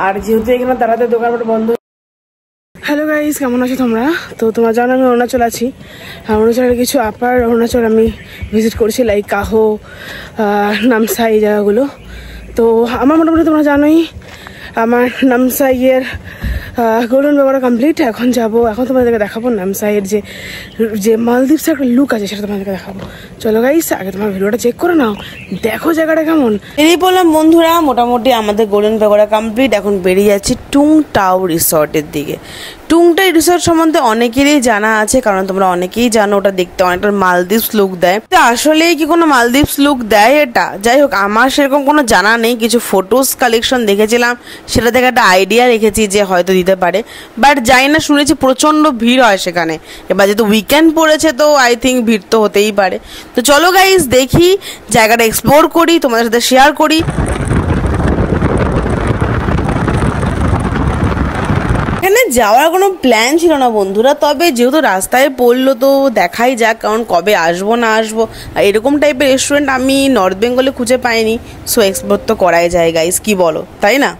আর যেহেতু এখানে দাঁড়াতে দোকানপাট বন্ধ। হ্যালো গাইস, কেমন আছো তোমরা? তো তোমরা জানো আমি অরুণাচল আছি। অরুণাচলের কিছু আপার অরুণাচল আমি ভিজিট করছি, লাইক কাহো, নামসাই, এই জায়গাগুলো। তো আমার মোটামুটি তোমরা জানোই আমার নামসাইয়ের গোল্ডেন পেগোডা কমপ্লিট। এখন তোমাদেরকে দেখাবো নামসাইয়ের যে মালদ্বীপসের একটা লুক আছে সেটা তোমাদেরকে দেখাবো। চলো গাইস, আগে তোমার ভিডিওটা চেক করে নাও, দেখো জায়গাটা কেমন। বেরিয়ে পড়লাম বন্ধুরা, মোটামুটি আমাদের গোল্ডেন পেগোডা কমপ্লিট। এখন বেরিয়ে যাচ্ছি টুং টাও রিসর্টের দিকে। টুংটাই রিসর্ট সম্বন্ধে অনেকেরই জানা আছে, কারণ তোমরা অনেকেই জানো ওটা দেখতে অনেকটা মালদ্বীপস লুক দেয়। তো আসলে কি কোনো মালদ্বীপস লুক দেয় এটা? যাই হোক, আমার সেরকম কোনো জানা নেই, কিছু ফটোস কালেকশন দেখেছিলাম, সেটা থেকে একটা আইডিয়া রেখেছি যে হয়তো দিতে পারে, বাট যাই না, শুনেছি প্রচন্ড ভিড় হয় সেখানে। এবার যেহেতু উইকেন্ড পড়েছে তো আই থিঙ্ক ভিড় তো হতেই পারে। তো চলো গাইস, দেখি জায়গাটা এক্সপ্লোর করি, তোমাদের সাথে শেয়ার করি। এখানে যাওয়ার কোনো প্ল্যান ছিল না বন্ধুরা, তবে যেহেতু রাস্তায় পড়লো তো দেখাই যাক, কারণ কবে আসবো না আসবো। আর এরকম টাইপের রেস্টুরেন্ট আমি নর্থ বেঙ্গলে খুঁজে পাইনি, সো এক্সপ্লোর তো করাই যায় গাইস, কি বলো, তাই না?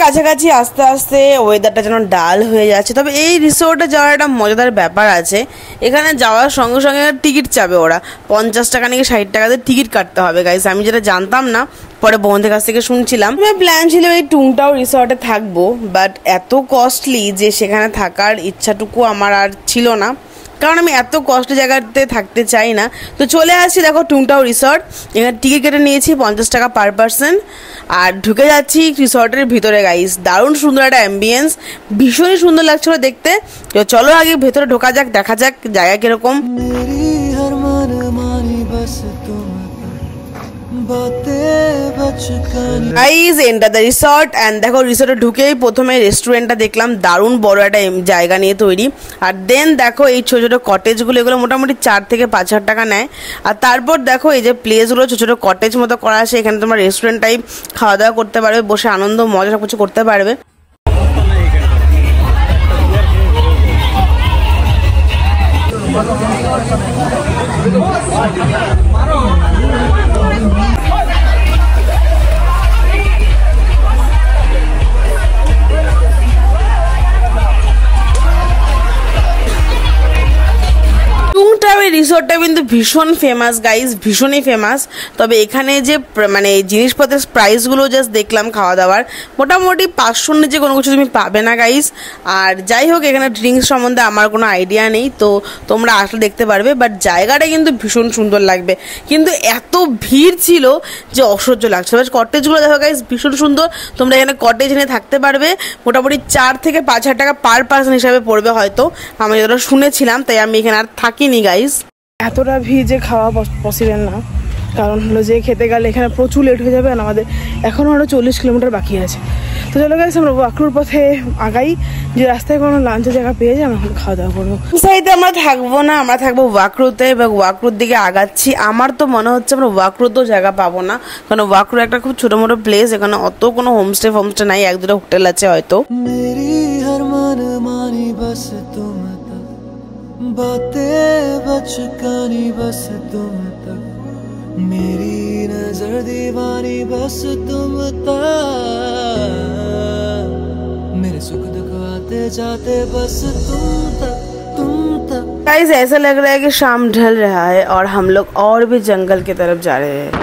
কাছাকাছি আস্তে আস্তে ওয়েদারটা যেন ডাল হয়ে যাচ্ছে। তবে এই রিসোর্টে যাওয়ার একটা মজাদার ব্যাপার আছে, এখানে যাওয়ার সঙ্গে সঙ্গে টিকিট চাবে ওরা, 50 টাকা নাকি 60 টাকাতে টিকিট কাটতে হবে গাইস। আমি যেটা জানতাম না, পরে বন্ধুদের কাছ থেকে শুনছিলাম। প্ল্যান ছিল এই টুংটাও রিসর্টে থাকবো, বাট এত কস্টলি যে সেখানে থাকার ইচ্ছাটুকু আমার আর ছিল না, কারণ আমি এত কষ্ট জায়গাতে থাকতে চাই না। তো চলে আসছি, দেখো টুংটাও রিসর্ট। এখানে টিকিট কেটে নিয়েছি 50 টাকা পার পার্সন, আর ঢুকে যাচ্ছি রিসর্টের ভিতরে গাইস। দারুণ সুন্দর একটা অ্যাম্বিয়েন্স, ভীষণই সুন্দর লাগছিল দেখতে। তো চলো আগে ভেতরে ঢোকা যাক, দেখা যাক জায়গা কিরকম। Guys enter the resort and দেখো রিসর্টে ঢুকেই প্রথমে রেস্টুরেন্টটা দেখলাম, দারুণ বড় একটা জায়গা নিয়ে তৈরি। আর দেন দেখো এই ছোট ছোট কটেজগুলো, এগুলো মোটামুটি 4 থেকে 5 হাজার টাকা নেয়। আর তারপর দেখো এই যে প্লেসগুলো ছোট ছোট কটেজ মতো করা আছে, এখানে তোমার রেস্টুরেন্ট টাইপ খাওয়া দাওয়া করতে পারবে, বসে আনন্দ মজা সব কিছু করতে পারবে। রিসোর্টটা কিন্তু ভীষণ ফেমাস গাইস, ভীষণই ফেমাস। তবে এখানে যে মানে জিনিসপত্রের প্রাইসগুলো জাস্ট দেখলাম, খাওয়া দাওয়ার মোটামুটি 500 নিচে কোনো কিছু তুমি পাবে না গাইস। আর যাই হোক, এখানে ড্রিঙ্কস সম্বন্ধে আমার কোনো আইডিয়া নেই, তো তোমরা আসলে দেখতে পারবে, বাট জায়গাটা কিন্তু ভীষণ সুন্দর লাগবে। কিন্তু এত ভিড় ছিল যে অসহ্য লাগছে। কটেজগুলো দেখো গাইস, ভীষণ সুন্দর। তোমরা এখানে কটেজ নিয়ে থাকতে পারবে, মোটামুটি 4 থেকে 5 হাজার টাকা পার পার্সন হিসাবে পড়বে হয়তো, আমি যেটা শুনেছিলাম, তাই আমি এখানে আর থাকিনি গাইস। এতটা ভিড় যে খাওয়া পসিবল না, কারণ হলো যে খেতে গেলে এখানে প্রচুর লেট হয়ে যাবে, আর আমাদের এখনও আরও 40 কিলোমিটার বাকি আছে। তো চলো গাইস, আমরা ওয়াকরুর পথে আগাই, যে রাস্তায় কোনো লাঞ্চের জায়গা পেয়ে যাই আমরা খাওয়া দাওয়া করবো। সাইডে আমরা থাকবো না, আমরা থাকবো ওয়াকরুতে, এবং ওয়াকরুর দিকে আগাচ্ছি। আমার তো মনে হচ্ছে আমরা ওয়াকরুতেও জায়গা পাবো না, কারণ ওয়াকরু একটা খুব ছোটো মোটো প্লেস, এখানে অত কোনো হোমস্টে নাই, 1-2টা হোটেল আছে হয়তো। बातें बचकानी बस तुम तक, मेरी नजर दीवानी बस तुम तक, मेरे सुख दुख आते जाते बस तुम तक। गाइस ऐसा लग रहा है कि शाम ढल रहा है और हम लोग और भी जंगल की तरफ जा रहे हैं।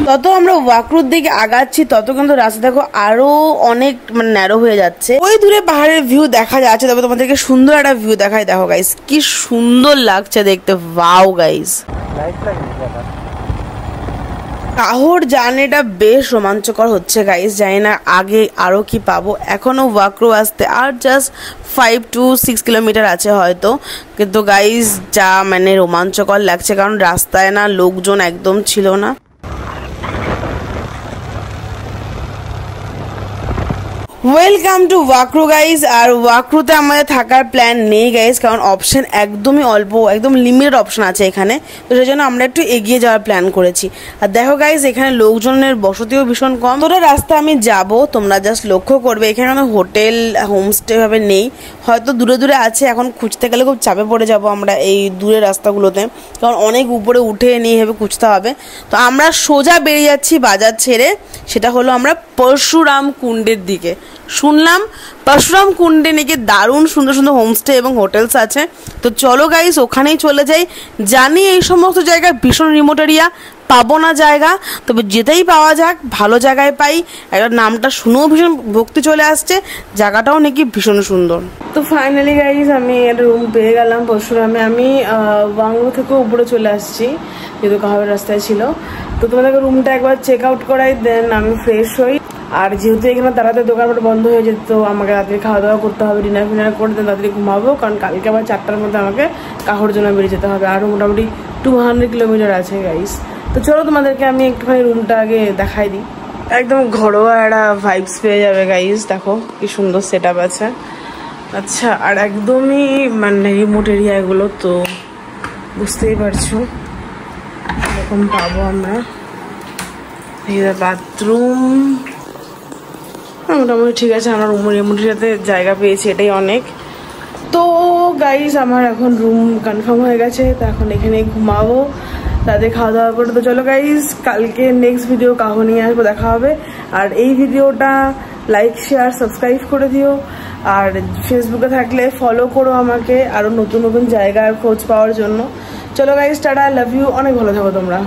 তত আমরা ওয়াকরুর দিকে আগাচ্ছি, তত কিন্তু রাস্তা দেখো আরো অনেক মানে ন্যারো হয়ে যাচ্ছে। ওই দূরে পাহাড়ের ভিউ দেখা যাচ্ছে, তবে তোমাদেরকে সুন্দর একটা ভিউ দেখাই। দেখো গাইস কি সুন্দর লাগছে দেখতে, ওয়াও গাইস। কাহোর জার্নিটা বেশ রোমাঞ্চকর হচ্ছে গাইস, জানি না আগে আরো কি পাবো। এখনো ওয়াকরু আসতে আর জাস্ট 5 to 6 কিলোমিটার আছে হয়তো, কিন্তু গাইস যা মানে রোমাঞ্চকর লাগছে, কারণ রাস্তায় না লোকজন একদম ছিল না। Welcome to Wakro guys. আর ওয়াকরুতে আমাদের থাকার প্ল্যান নেই গাইজ, কারণ অপশন একদমই অল্প, একদম লিমিটেড অপশন আছে এখানে। তো সেই জন্য আমরা একটু এগিয়ে যাওয়ার প্ল্যান করেছি। আর দেখো গাইজ, এখানে লোকজনের বসতিও ভীষণ কম। তোরা রাস্তা আমি যাব, তোমরা জাস্ট লক্ষ্য করবে এখানে কোনো হোটেল হোমস্টে ভাবে নেই, হয়তো দূরে দূরে আছে। এখন খুঁজতে গেলে খুব চাপে পড়ে যাব আমরা এই দূরের রাস্তাগুলোতে, কারণ অনেক উপরে উঠে নিয়ে হবে খুঁজতে হবে। তো আমরা সোজা বেরিয়ে যাচ্ছি বাজার ছেড়ে, সেটা হলো আমরা পরশুরাম কুণ্ডের দিকে। শুনলাম পরশুরাম কুণ্ডে নাকি দারুণ সুন্দর সুন্দর হোমস্টে এবং হোটেলস আছে। তো চলো গাইস ওখানেই চলে যাই। জানি এই সমস্ত জায়গা ভীষণ রিমোট এরিয়া, পাবো না জায়গা, তবে যেতেই পাওয়া যাক, ভালো জায়গায় পাই। একটা নামটা শুনেও ভীষণ ভক্তি চলে আসছে, জায়গাটাও নাকি ভীষণ সুন্দর। তো ফাইনালি গাইস আমি একটা রুম পেয়ে গেলাম পরশুরামে। আমি বাংলো থেকে উপরে চলে আসছি, যেহেতু কাহাবের রাস্তায় ছিল। তো তোমাদেরকে রুমটা একবার চেক আউট করাই, দেন আমি ফ্রেশ হই। আর যেহেতু এখানে তাড়াতাড়ি দোকানপাট বন্ধ হয়ে যেত, তো আমাকে রাত্রে খাওয়া দাওয়া করতে হবে, ডিনার ফিনার করে দেন তাড়াতাড়ি ঘুমাবো, কারণ কালকে আবার 4টার মধ্যে আমাকে কাহর জন্য বেরিয়ে যেতে হবে। আরও মোটামুটি 200 কিলোমিটার আছে গাইস। তো চলো তোমাদেরকে আমি একটুখানি রুমটা আগে দেখাই দিই। একদম ঘরোয়া একটা ভাইবস পেয়ে যাবে গাইস। দেখো কি সুন্দর সেট আপ আছে। আচ্ছা, আর একদমই মানে রিমোট এরিয়া এগুলো, তো বুঝতেই পারছো এরকম পাবো আমরা। বাথরুম মোটামুটি ঠিক আছে, আমরা রুম রিমোটের সাথে জায়গা পেয়েছি, এটাই অনেক। তো গাইস আমার এখন রুম কনফার্ম হয়ে গেছে, তো এখন এখানে ঘুমাবো, তাদের খাওয়া দাওয়া করে। তো চলো গাইস, কালকে নেক্সট ভিডিও কাহো নিয়ে আসবো, দেখা হবে। আর এই ভিডিওটা লাইক শেয়ার সাবস্ক্রাইব করে দিও, আর ফেসবুকে থাকলে ফলো করো আমাকে আরও নতুন নতুন জায়গার খোঁজ পাওয়ার জন্য। চলো গাইস, টাটা, লাভ ইউ, অনেক ভালো থাকো তোমরা।